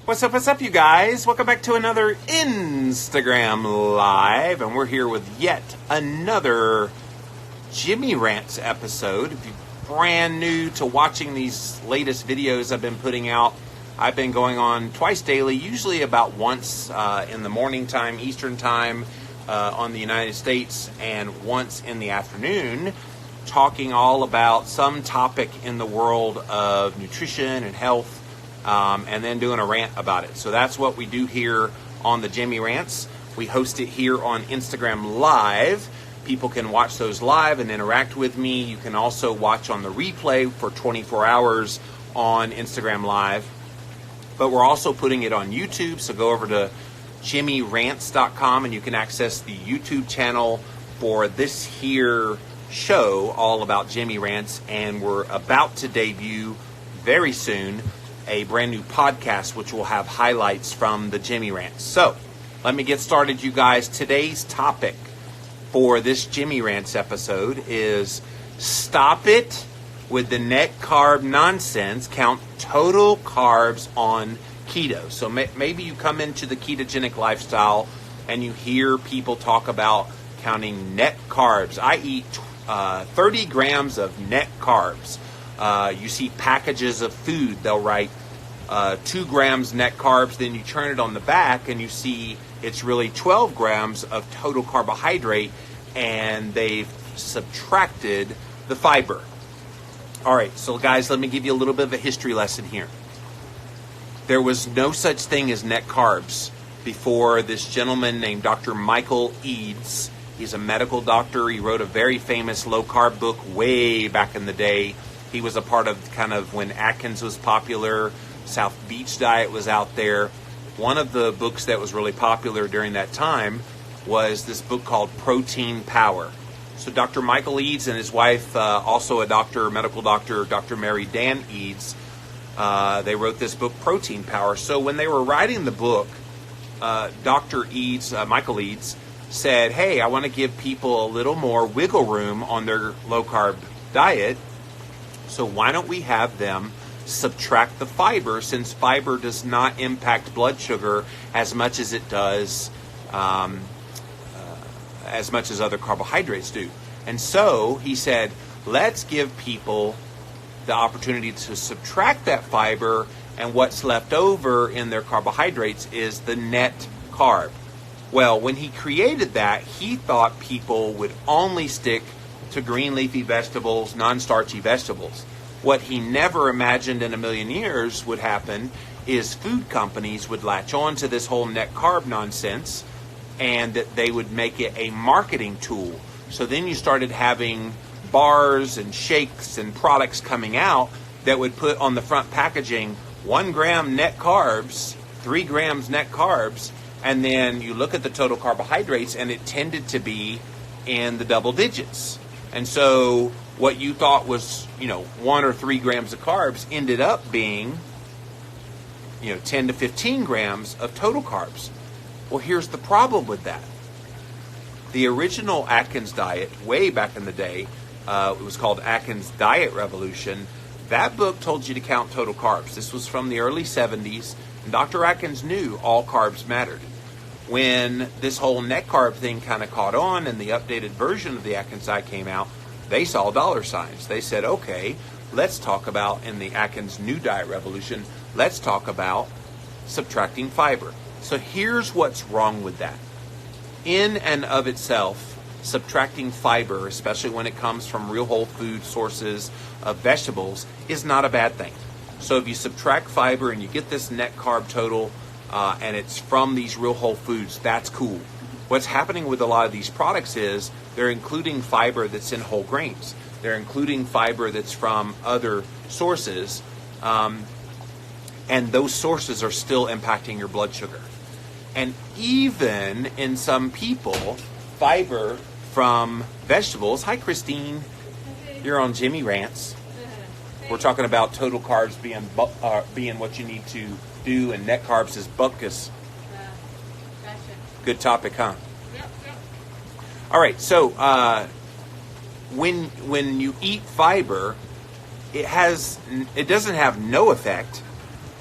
What's up, you guys? Welcome back to another Instagram Live, and we're here with yet another Jimmy Rants episode. If you're brand new to watching these latest videos I've been putting out, I've been going on twice daily, usually about once in the morning time, Eastern time on the United States, and once in the afternoon, talking all about some topic in the world of nutrition and health. And then doing a rant about it. So that's what we do here on the Jimmy Rants. We host it here on Instagram Live. People can watch those live and interact with me. You can also watch on the replay for 24 hours on Instagram Live. But we're also putting it on YouTube, so go over to jimmyrants.com and you can access the YouTube channel for this here show all about Jimmy Rants. And we're about to debut very soon a brand new podcast which will have highlights from the Jimmy Rants. So, let me get started, you guys. Today's topic for this Jimmy Rants episode is stop it with the net carb nonsense, count total carbs on keto. So maybe you come into the ketogenic lifestyle and you hear people talk about counting net carbs. I eat 30 grams of net carbs. You see packages of food, they'll write 2 grams net carbs, then you turn it on the back and you see it's really 12 grams of total carbohydrate, and they've subtracted the fiber. Alright, so guys, let me give you a little bit of a history lesson here. There was no such thing as net carbs before this gentleman named Dr. Michael Eads. He's a medical doctor. He wrote a very famous low-carb book way back in the day. He was a part of kind of when Atkins was popular, South Beach diet was out there. One of the books that was really popular during that time was this book called Protein Power. So Dr. Michael Eads and his wife, also a doctor, medical doctor, Dr. Mary Dan Eads, they wrote this book, Protein Power. So when they were writing the book, Dr. Eads, Michael Eads, said, hey, I want to give people a little more wiggle room on their low-carb diet. So why don't we have them subtract the fiber, since fiber does not impact blood sugar as much as it does, as much as other carbohydrates do. And so he said, let's give people the opportunity to subtract that fiber, and what's left over in their carbohydrates is the net carb. Well, when he created that, he thought people would only stick to green leafy vegetables, non-starchy vegetables. What he never imagined in a million years would happen is food companies would latch on to this whole net carb nonsense, and that they would make it a marketing tool. So then you started having bars and shakes and products coming out that would put on the front packaging 1 gram net carbs, 3 grams net carbs, and then you look at the total carbohydrates and it tended to be in the double digits. And so what you thought was, 1 or 3 grams of carbs ended up being, 10 to 15 grams of total carbs. Well, here's the problem with that. The original Atkins diet, way back in the day, it was called Atkins Diet Revolution. That book told you to count total carbs. This was from the early 70s, and Dr. Atkins knew all carbs mattered. When this whole net carb thing kind of caught on and the updated version of the Atkins diet came out, they saw dollar signs. They said, okay, let's talk about, in the Atkins New Diet Revolution, let's talk about subtracting fiber. So here's what's wrong with that. In and of itself, subtracting fiber, especially when it comes from real whole food sources of vegetables, is not a bad thing. So if you subtract fiber and you get this net carb total, and it's from these real whole foods, that's cool. What's happening with a lot of these products is they're including fiber that's in whole grains. They're including fiber that's from other sources, and those sources are still impacting your blood sugar. And even in some people, fiber from vegetables. Hi, Christine. You're on Jimmy Rants. We're talking about total carbs being what you need to do, and net carbs is buckus. Gotcha. Good topic, huh? Yep. All right, so when you eat fiber, it doesn't have no effect.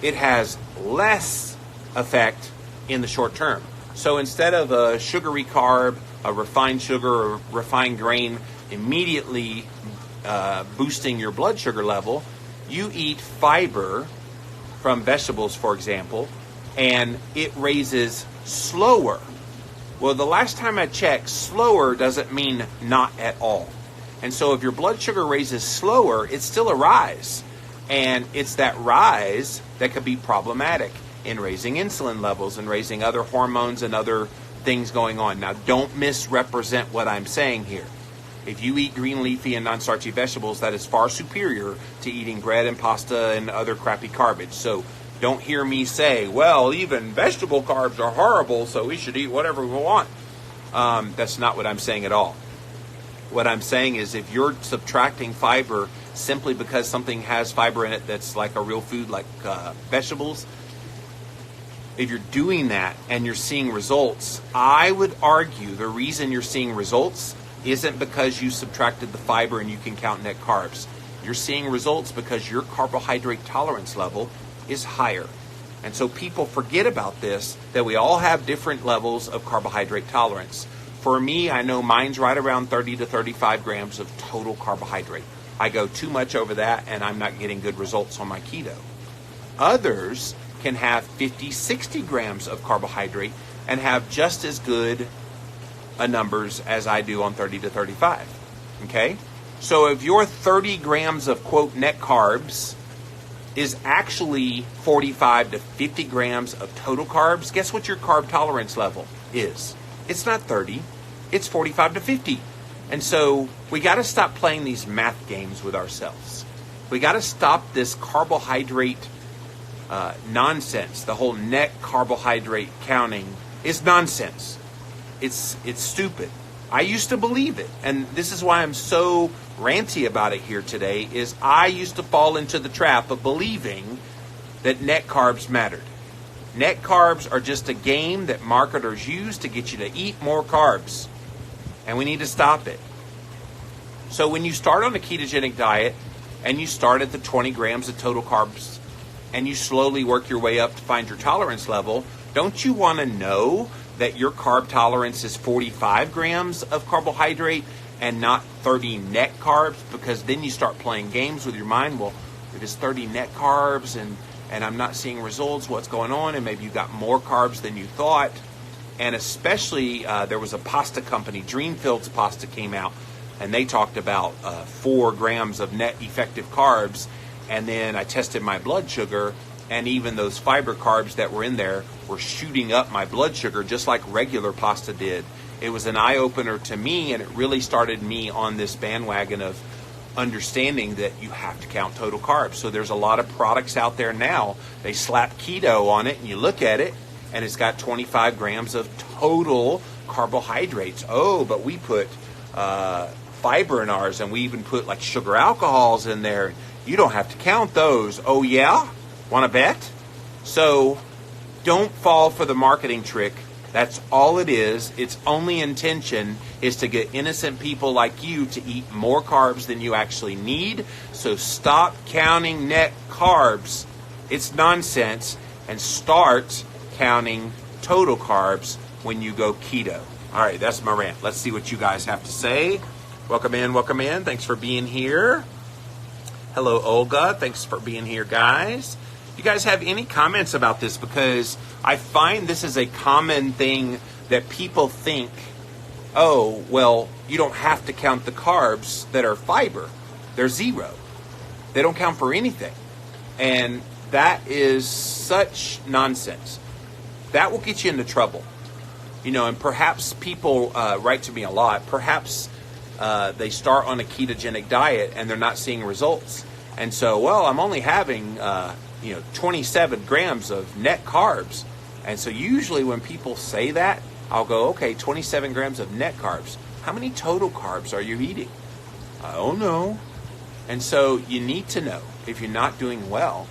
It has less effect in the short term. So instead of a sugary carb, a refined sugar, or refined grain immediately boosting your blood sugar level, you eat fiber from vegetables, for example, and it raises slower. Well, the last time I checked, slower doesn't mean not at all. And so if your blood sugar raises slower, it's still a rise. And it's that rise that could be problematic in raising insulin levels and raising other hormones and other things going on. Now, don't misrepresent what I'm saying here. If you eat green leafy and non-starchy vegetables, that is far superior to eating bread and pasta and other crappy garbage. So don't hear me say, well, even vegetable carbs are horrible, so we should eat whatever we want. That's not what I'm saying at all. What I'm saying is if you're subtracting fiber simply because something has fiber in it that's like a real food, like vegetables, if you're doing that and you're seeing results, I would argue the reason you're seeing results isn't because you subtracted the fiber and you can count net carbs. You're seeing results because your carbohydrate tolerance level is higher. And so people forget about this, that we all have different levels of carbohydrate tolerance. For me, I know mine's right around 30 to 35 grams of total carbohydrate. I go too much over that and I'm not getting good results on my keto. Others can have 50, 60 grams of carbohydrate and have just as good numbers as I do on 30 to 35. Okay? So if your 30 grams of, quote, net carbs is actually 45 to 50 grams of total carbs, guess what your carb tolerance level is? It's not 30, it's 45 to 50. And so we got to stop playing these math games with ourselves. We got to stop this carbohydrate nonsense. The whole net carbohydrate counting is nonsense. It's stupid. I used to believe it, and this is why I'm so ranty about it here today, is I used to fall into the trap of believing that net carbs mattered. Net carbs are just a game that marketers use to get you to eat more carbs, and we need to stop it. So when you start on a ketogenic diet, and you start at the 20 grams of total carbs, and you slowly work your way up to find your tolerance level, don't you want to know that your carb tolerance is 45 grams of carbohydrate and not 30 net carbs? Because then you start playing games with your mind. Well, if it's 30 net carbs and I'm not seeing results, what's going on? And maybe you got more carbs than you thought. And especially there was a pasta company, Dreamfield's Pasta, came out, and they talked about 4 grams of net effective carbs. And then I tested my blood sugar, and even those fiber carbs that were in there were shooting up my blood sugar just like regular pasta did. It was an eye-opener to me, and it really started me on this bandwagon of understanding that you have to count total carbs. So there's a lot of products out there now. They slap keto on it, and you look at it, and it's got 25 grams of total carbohydrates. Oh, but we put fiber in ours, and we even put like sugar alcohols in there. You don't have to count those. Oh, yeah? Want to bet? So don't fall for the marketing trick. That's all it is. Its only intention is to get innocent people like you to eat more carbs than you actually need. So stop counting net carbs. It's nonsense. And start counting total carbs when you go keto. All right, that's my rant. Let's see what you guys have to say. Welcome in, welcome in. Thanks for being here. Hello, Olga. Thanks for being here, guys. You guys have any comments about this? Because I find this is a common thing that people think, oh, well, you don't have to count the carbs that are fiber. They're zero. They don't count for anything. And that is such nonsense. That will get you into trouble. You know, and perhaps people write to me a lot. Perhaps they start on a ketogenic diet and they're not seeing results. And so, well, I'm only having 27 grams of net carbs. And so usually when people say that, I'll go, okay, 27 grams of net carbs. How many total carbs are you eating? I don't know. And so you need to know if you're not doing well.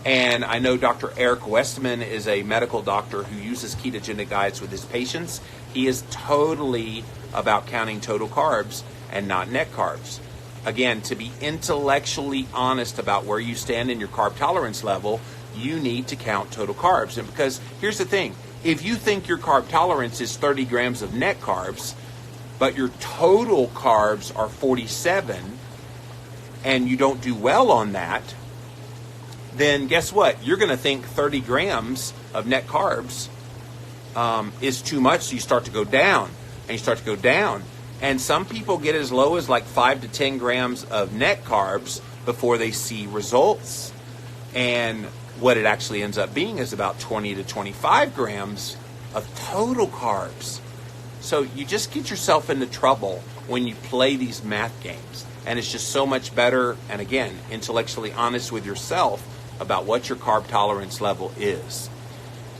And I know Dr. Eric Westman is a medical doctor who uses ketogenic diets with his patients. He is totally about counting total carbs and not net carbs. Again, to be intellectually honest about where you stand in your carb tolerance level, you need to count total carbs. And because here's the thing, if you think your carb tolerance is 30 grams of net carbs, but your total carbs are 47, and you don't do well on that, then guess what? You're going to think 30 grams of net carbs is too much, so you start to go down, and you start to go down. And some people get as low as like 5 to 10 grams of net carbs before they see results. And what it actually ends up being is about 20 to 25 grams of total carbs. So you just get yourself into trouble when you play these math games. And it's just so much better, and again, intellectually honest with yourself about what your carb tolerance level is.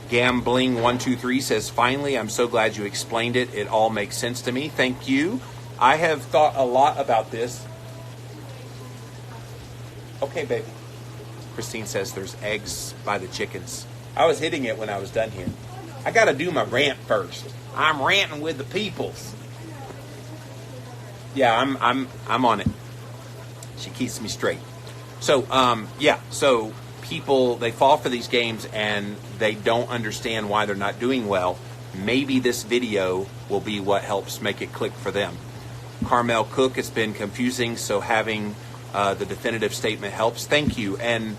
Gambling123 says, finally, I'm so glad you explained it. It all makes sense to me. Thank you. I have thought a lot about this. Okay, baby. Christine says there's eggs by the chickens. I was hitting it when I was done here. I got to do my rant first. I'm ranting with the peoples. Yeah, I'm on it. She keeps me straight. So, so people, they fall for these games and they don't understand why they're not doing well. Maybe this video will be what helps make it click for them. Carmel Cook, it's been confusing, so having the definitive statement helps. Thank you. And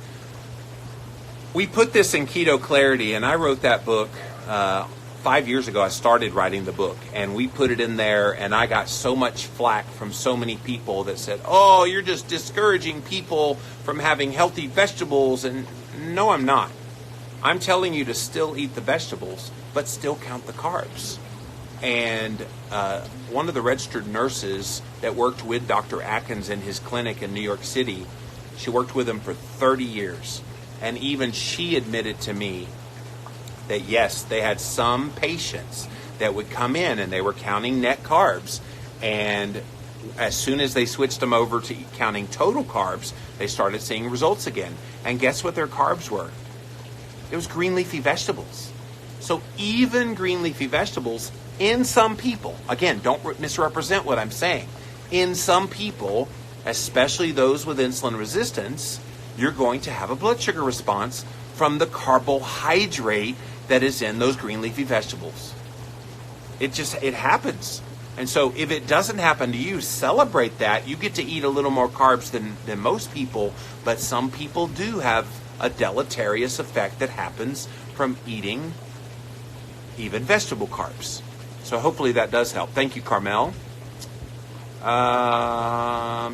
we put this in Keto Clarity, and I wrote that book 5 years ago. I started writing the book, and we put it in there, and I got so much flack from so many people that said, oh, you're just discouraging people from having healthy vegetables. And no, I'm not. I'm telling you to still eat the vegetables, but still count the carbs. And one of the registered nurses that worked with Dr. Atkins in his clinic in New York City, she worked with him for 30 years. And even she admitted to me that, yes, they had some patients that would come in and they were counting net carbs. And as soon as they switched them over to counting total carbs, they started seeing results again. And guess what their carbs were? It was green leafy vegetables. So even green leafy vegetables, in some people, again, don't misrepresent what I'm saying. In some people, especially those with insulin resistance, you're going to have a blood sugar response from the carbohydrate that is in those green leafy vegetables. It happens. And so if it doesn't happen to you, celebrate that. You get to eat a little more carbs than most people, but some people do have a deleterious effect that happens from eating even vegetable carbs. So hopefully that does help. Thank you, Carmel.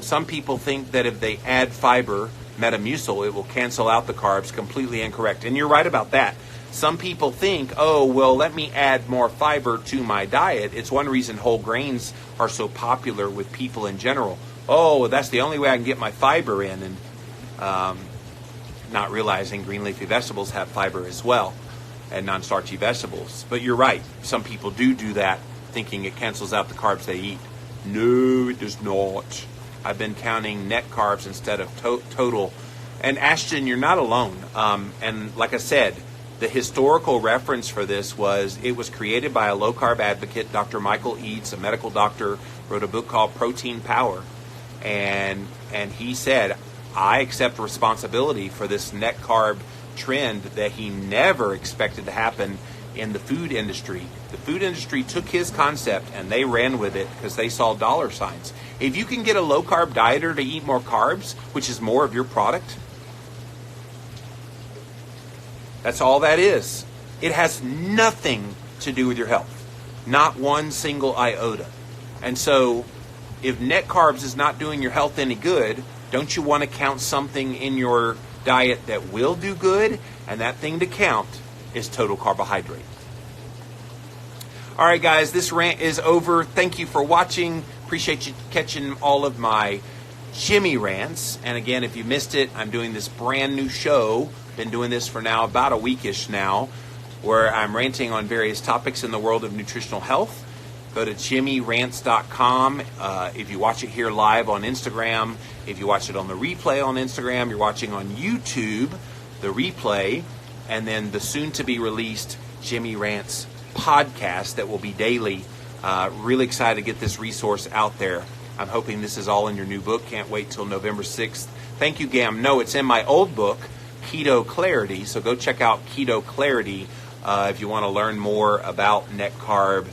Some people think that if they add fiber, Metamucil, it will cancel out the carbs. Completely incorrect. And you're right about that. Some people think, oh, well, let me add more fiber to my diet. It's one reason whole grains are so popular with people in general. Oh, well, that's the only way I can get my fiber in. And not realizing green leafy vegetables have fiber as well, and non-starchy vegetables. But you're right. Some people do that, thinking it cancels out the carbs they eat. No, it does not. I've been counting net carbs instead of total. And Ashton, you're not alone. And like I said, the historical reference for this was, it was created by a low-carb advocate, Dr. Michael Eads, a medical doctor, wrote a book called Protein Power. And he said, I accept responsibility for this net carb trend that he never expected to happen in the food industry. The food industry took his concept and they ran with it because they saw dollar signs. If you can get a low-carb dieter to eat more carbs, which is more of your product, that's all that is. It has nothing to do with your health. Not one single iota. And so, if net carbs is not doing your health any good, don't you want to count something in your diet that will do good? And that thing to count is total carbohydrate. All right, guys, this rant is over. Thank you for watching. Appreciate you catching all of my Jimmy rants. And again, if you missed it, I'm doing this brand new show. Been doing this for now about a weekish now, where I'm ranting on various topics in the world of nutritional health. Go to jimmyrants.com. If you watch it here live on Instagram, if you watch it on the replay on Instagram, you're watching on YouTube, the replay, and then the soon-to-be-released Jimmy Rants podcast that will be daily. Really excited to get this resource out there. I'm hoping this is all in your new book. Can't wait till November 6th. Thank you, Gam. No, it's in my old book, Keto Clarity. So go check out Keto Clarity if you want to learn more about net carb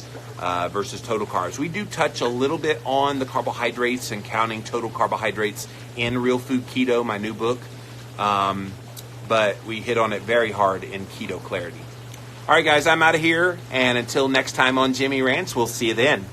versus total carbs. We do touch a little bit on the carbohydrates and counting total carbohydrates in Real Food Keto, my new book. But we hit on it very hard in Keto Clarity. All right, guys, I'm out of here. And until next time on Jimmy Rants, we'll see you then.